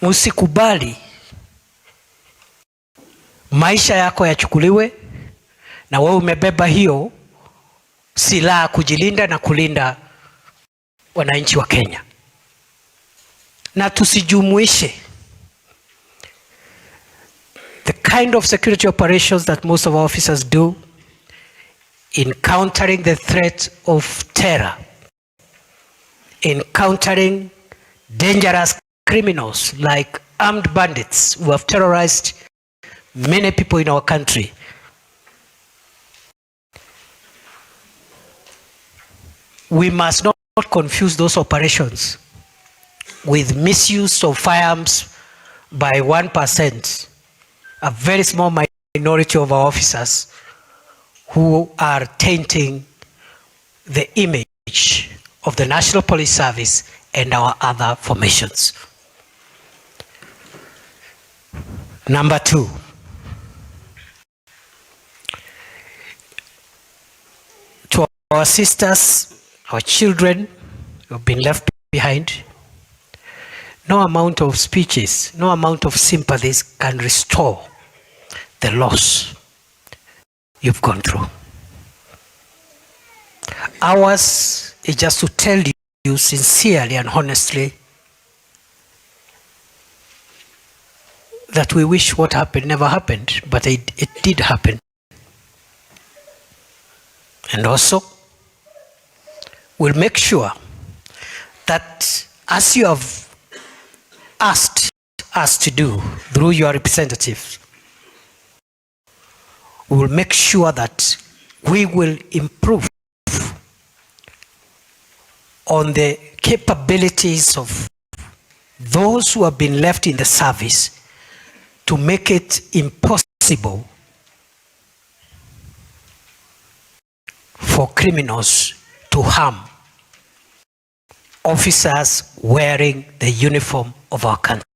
Usikubali maisha yako yachukuliwe na wewe umebeba hiyo silaha kujilinda na kulinda wananchi wa Kenya. Na tusijumuishe the kind of security operations that most of our officers do in countering the threat of terror, in countering dangerous criminals like armed bandits who have terrorized many people in our country. We must not confuse those operations with misuse of firearms by 1%, a very small minority of our officers who are tainting the image of the National Police Service and our other formations. Number 2, to our sisters, our children who have been left behind, no amount of speeches, no amount of sympathies can restore the loss you've gone through. Ours is just to tell you sincerely and honestly that we wish what happened never happened, but it did happen. And also, we'll make sure that as you have asked us to do through your representatives, we will make sure that we will improve on the capabilities of those who have been left in the service to make it impossible for criminals to harm officers wearing the uniform of our country.